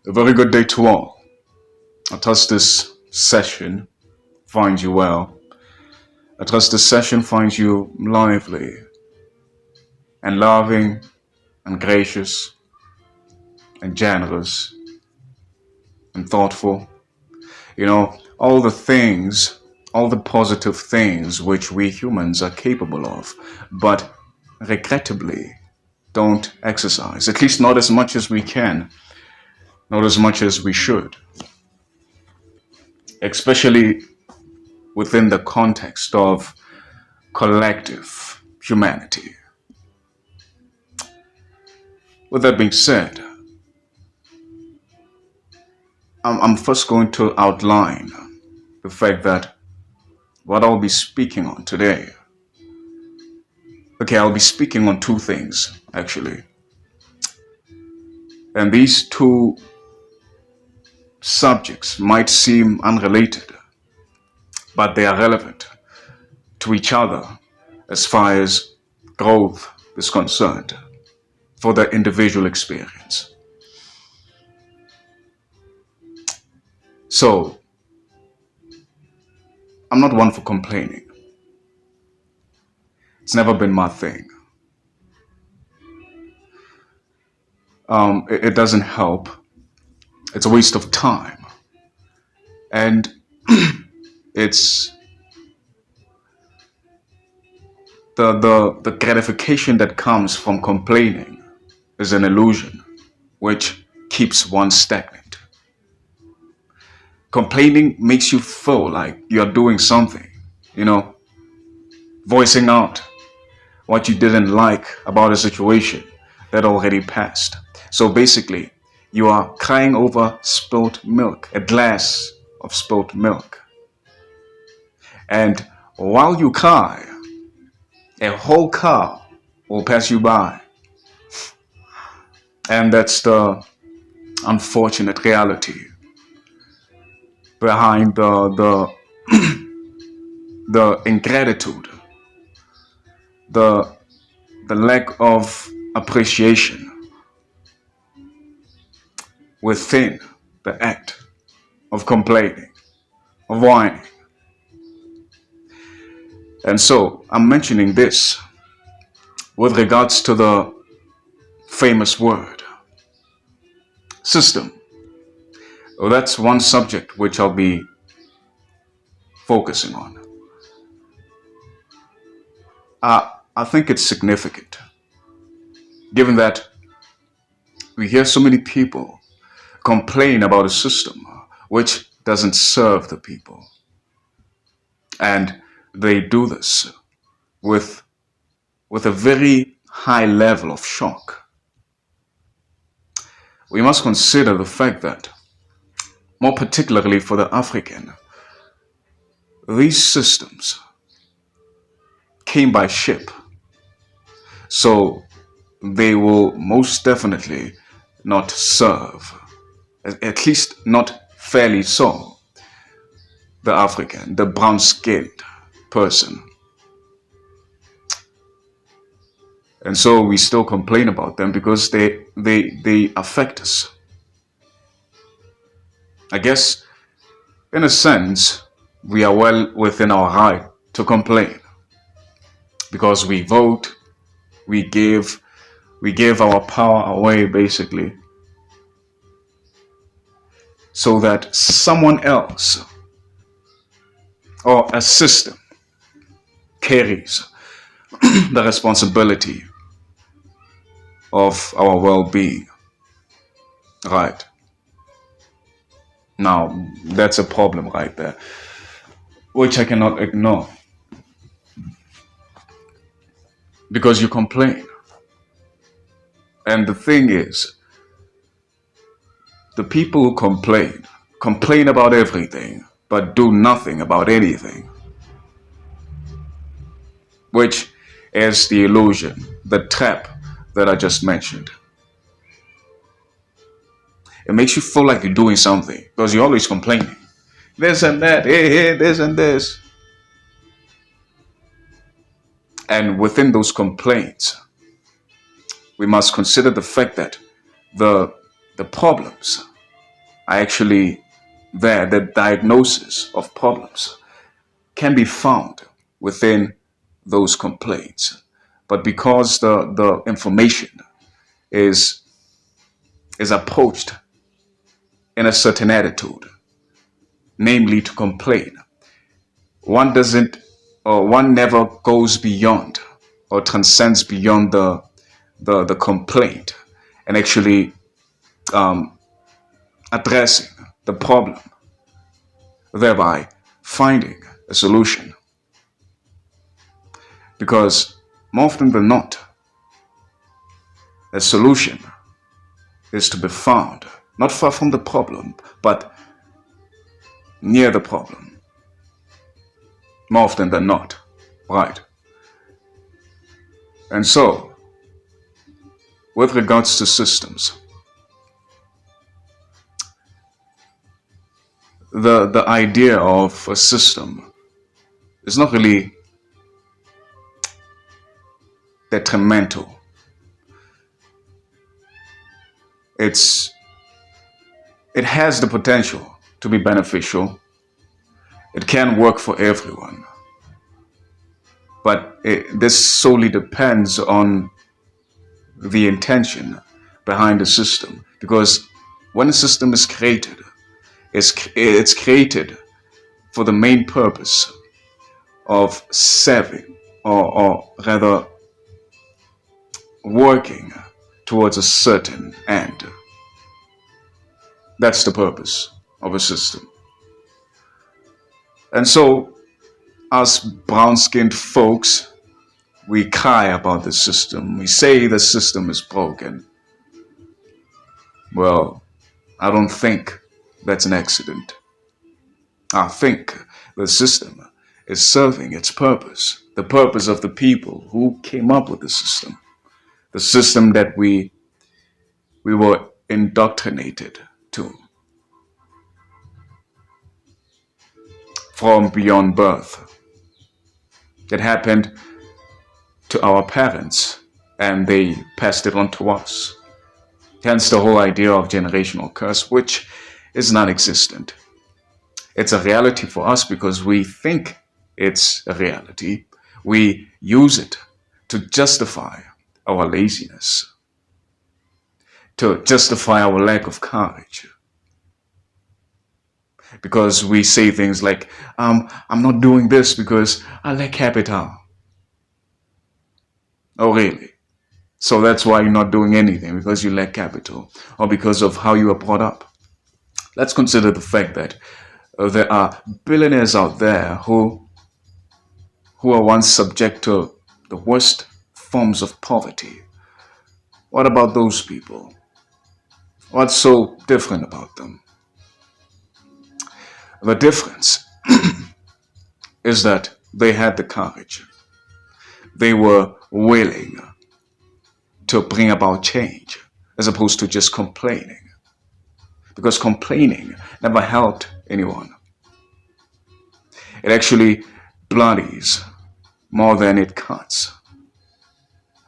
A very good day to all. I trust this session finds you well. I trust this session finds you lively and loving and gracious and generous and thoughtful. All the things, all the positive things which we humans are capable of, but regrettably don't exercise, at least not as much as we can, not as much as we should, especially within the context of collective humanity. With that being said, I'm first going to outline the fact that what I'll be speaking on today. Okay, I'll be speaking on two things, actually. And these two subjects might seem unrelated, but they are relevant to each other as far as growth is concerned for the individual experience. So, I'm not one for complaining. It's never been my thing. It doesn't help. It's a waste of time. And it's the gratification that comes from complaining is an illusion which keeps one stagnant. Complaining makes you feel like you're doing something, voicing out what you didn't like about a situation that already passed. So basically, you are crying over spilt milk, a glass of spilt milk. And while you cry, a whole car will pass you by. And that's the unfortunate reality behind the ingratitude, the lack of appreciation within the act of complaining, of whining. And so I'm mentioning this with regards to the famous word, system. Well, that's one subject which I'll be focusing on. I think it's significant, given that we hear so many people complain about a system which doesn't serve the people. And they do this with a very high level of shock. We must consider the fact that, more particularly for the African, these systems came by ship. So they will most definitely not serve, at least not fairly so, the African, the brown-skinned person. And so we still complain about them because they affect us. I guess, in a sense, we are well within our right to complain because we vote, we give our power away basically so that someone else or a system carries the responsibility of our well-being. Right. Now, that's a problem right there, which I cannot ignore. Because you complain. And the thing is, the people who complain about everything, but do nothing about anything. Which is the illusion, the trap that I just mentioned. It makes you feel like you're doing something because you're always complaining. This and that, hey, this and this. And within those complaints, we must consider the fact that the problems are actually there. The diagnosis of problems can be found within those complaints. But because the information is approached in a certain attitude, namely to complain, one doesn't, or one never goes beyond or transcends beyond the complaint and actually addressing the problem, thereby finding a solution. Because more often than not, a solution is to be found not far from the problem, but near the problem. More often than not, right? And so, with regards to systems, the idea of a system is not really detrimental. It has the potential to be beneficial. It can work for everyone. But this solely depends on the intention behind the system. Because when a system is created, it's created for the main purpose of serving, or rather working towards a certain end. That's the purpose of a system. And so, us brown-skinned folks, we cry about the system. We say the system is broken. Well, I don't think that's an accident. I think the system is serving its purpose, the purpose of the people who came up with the system that we were indoctrinated to from beyond birth. It happened to our parents and they passed it on to us. Hence the whole idea of generational curse, which is non-existent. It's a reality for us because we think it's a reality. We use it to justify our laziness, to justify our lack of courage. Because we say things like, I'm not doing this because I lack capital. Oh, really? So that's why you're not doing anything, because you lack capital, or because of how you were brought up. Let's consider the fact that there are billionaires out there who are once subject to the worst forms of poverty. What about those people? What's so different about them? The difference is that they had the courage. They were willing to bring about change as opposed to just complaining. Because complaining never helped anyone. It actually bloodies more than it cuts.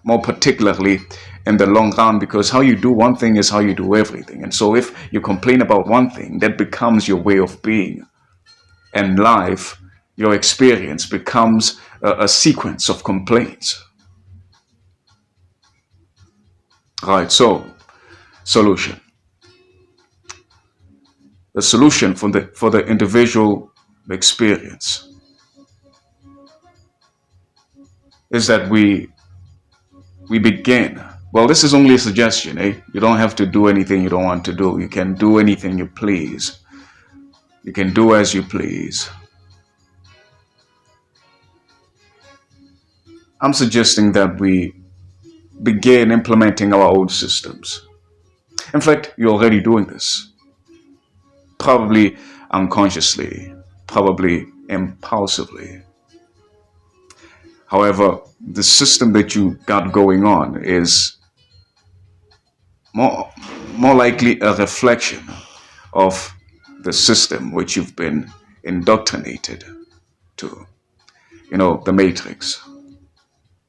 More particularly in the long run, because how you do one thing is how you do everything. And so if you complain about one thing, that becomes your way of being. And life, your experience, becomes a sequence of complaints. Right, so, solution. The solution for the individual experience is that we begin. Well, this is only a suggestion, eh? You don't have to do anything you don't want to do. You can do anything you please. You can do as you please. I'm suggesting that we begin implementing our own systems. In fact, you're already doing this. Probably unconsciously, probably impulsively. However, the system that you got going on is more likely a reflection of the system which you've been indoctrinated to. You know, the matrix.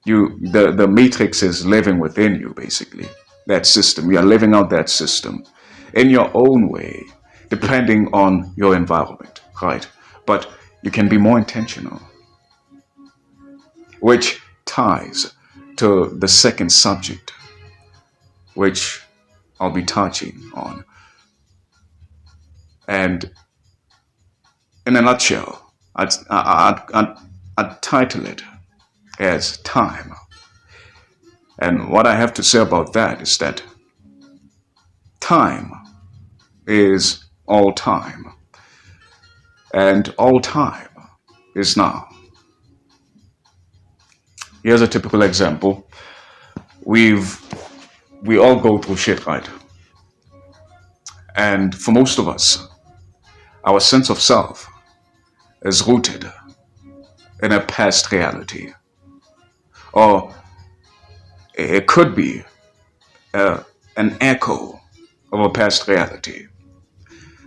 The matrix is living within you, basically. That system. You are living out that system in your own way. depending on your environment, right? But you can be more intentional, which ties to the second subject, which I'll be touching on. And in a nutshell, I'd title it as time. And what I have to say about that is that time is all time, and all time is now. Here's a typical example. We all go through shit, right? And for most of us, our sense of self is rooted in a past reality, or it could be an echo of a past reality.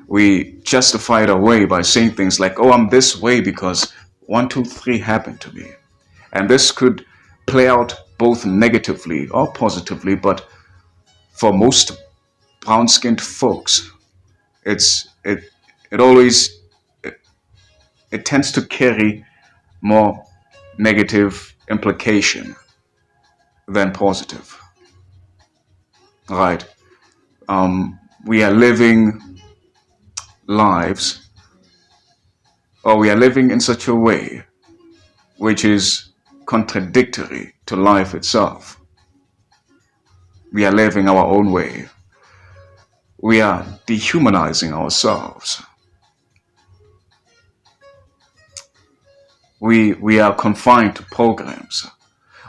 We justify it away by saying things like, oh, I'm this way because 1, 2, 3 happened to me. And this could play out both negatively or positively, but for most brown-skinned folks, it always it tends to carry more negative implication than positive, right? We are living lives, or we are living in such a way which is contradictory to life itself. We are living our own way. We are dehumanizing ourselves. We are confined to programs.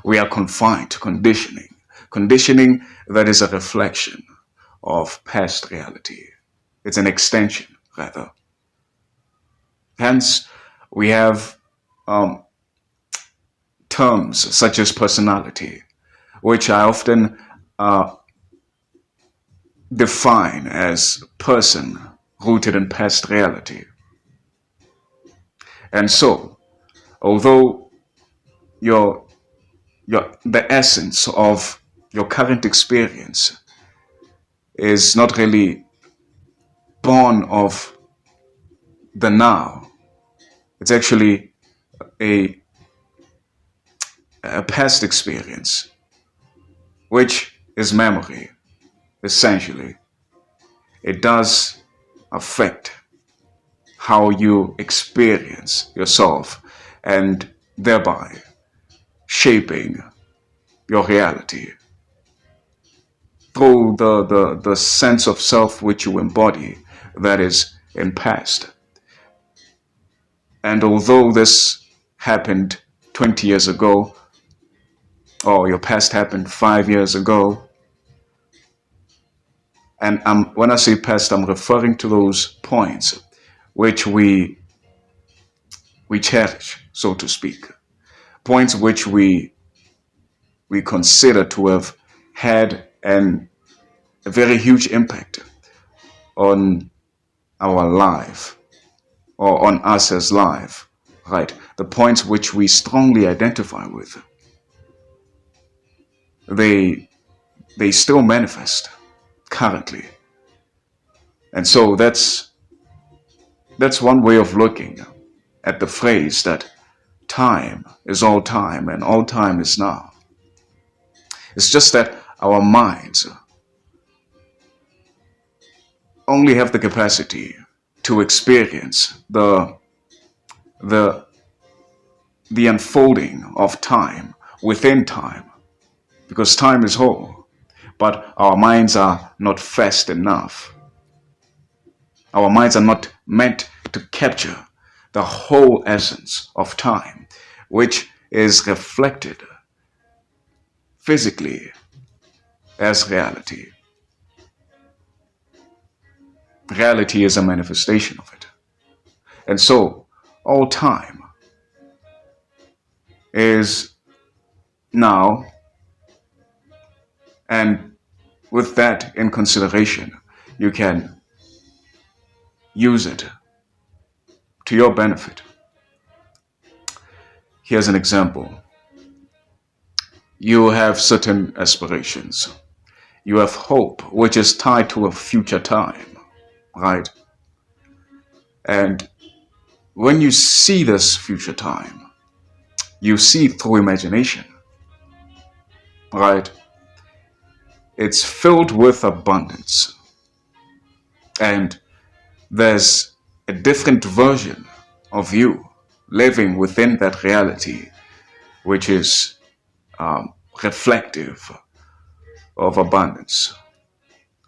We are confined to conditioning that is a reflection of past reality. It's an extension, rather. Hence, we have terms such as personality, which I often define as person rooted in past reality. And so, although the essence of your current experience is not really born of the now, it's actually a past experience, which is memory, essentially. It does affect how you experience yourself and thereby shaping your reality through the sense of self which you embody that is in past. And although this happened 20 years ago, or your past happened 5 years ago, and when I say past, I'm referring to those points which we cherish, so to speak, points which we consider to have had a very huge impact on our life, or on us as life, right? The points which we strongly identify with, they still manifest currently. And so that's one way of looking at the phrase that time is all time and all time is now. It's just that our minds only have the capacity to experience the unfolding of time within time, because time is whole, but our minds are not fast enough. Our minds are not meant to capture the whole essence of time, which is reflected physically as reality. Reality is a manifestation of it. And so, all time is now, and with that in consideration, you can use it to your benefit. Here's an example. You have certain aspirations. You have hope, which is tied to a future time, right? And when you see this future time, you see through imagination, right? It's filled with abundance. And there's a different version of you living within that reality, which is reflective of abundance,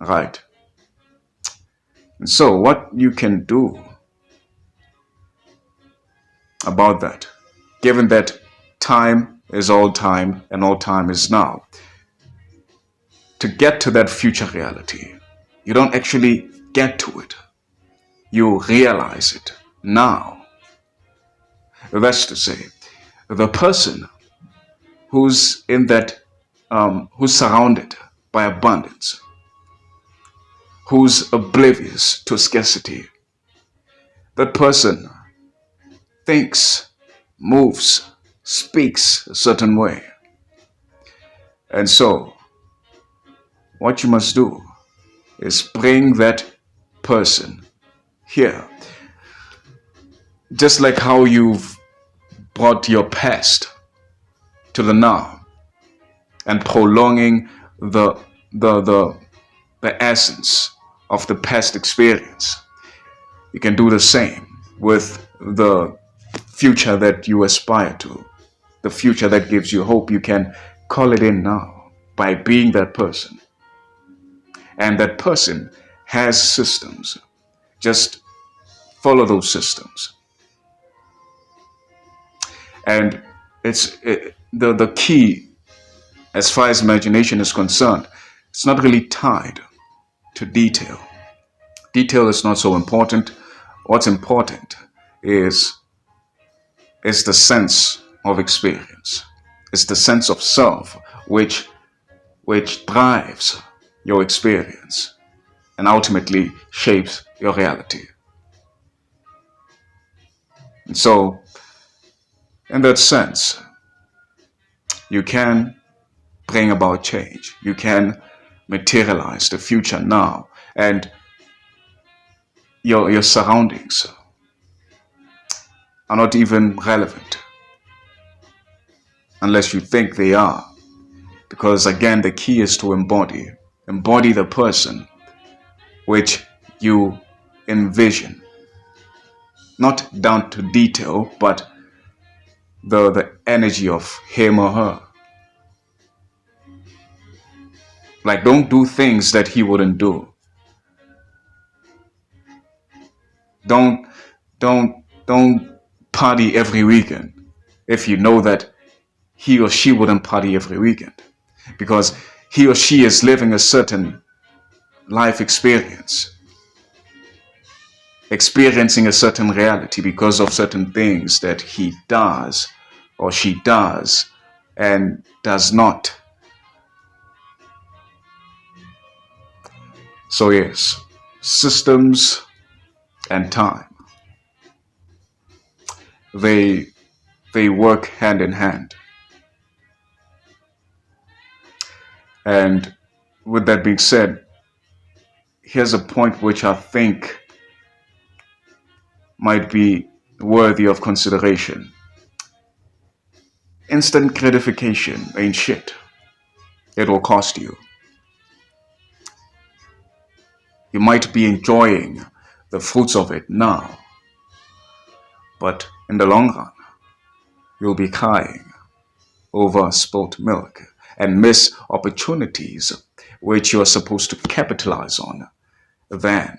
right? And so, what you can do about that, given that time is all time and all time is now, to get to that future reality, you don't actually get to it, you realize it now. That's to say, the person who's in that, who's surrounded by abundance, who's oblivious to scarcity, that person thinks, moves, speaks a certain way. And so, what you must do is bring that person here. Just like how you've brought your past to the now and prolonging the essence of the past experience, you can do the same with the future that you aspire to, the future that gives you hope. You can call it in now by being that person. And that person has systems. Just follow those systems. And the key, as far as imagination is concerned, it's not really tied to detail. Detail is not so important. What's important is the sense of experience. It's the sense of self which drives your experience and ultimately shapes your reality. And so, in that sense, you can bring about change. You can materialize the future now, and your surroundings are not even relevant unless you think they are. Because again, the key is to embody the person which you envision, not down to detail, but the energy of him or her. Like, don't do things that he wouldn't do. Don't party every weekend if you know that he or she wouldn't party every weekend, because he or she is living a certain life experience, experiencing a certain reality because of certain things that he does or she does and does not. So yes, systems and time, they work hand in hand. And with that being said, here's a point which I think might be worthy of consideration. Instant gratification ain't shit. It will cost you. You might be enjoying the fruits of it now, but in the long run, you'll be crying over spilt milk and miss opportunities which you are supposed to capitalize on then.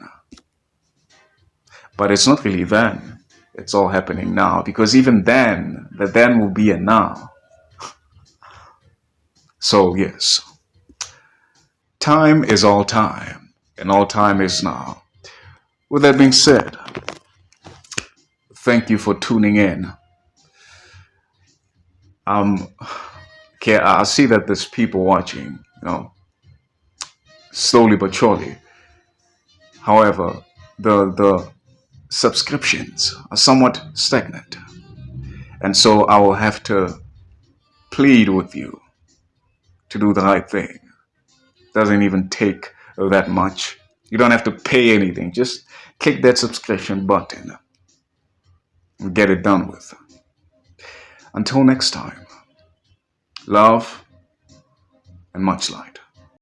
But it's not really then. It's all happening now, because even then, the then will be a now. So yes, time is all time, and all time is now. With that being said, thank you for tuning in. Okay, I see that there's people watching, slowly but surely. However, the subscriptions are somewhat stagnant, and so I will have to plead with you to do the right thing. Doesn't even take that much. You don't have to pay anything. Just click that subscription button and get it done with. Until next time, love and much light.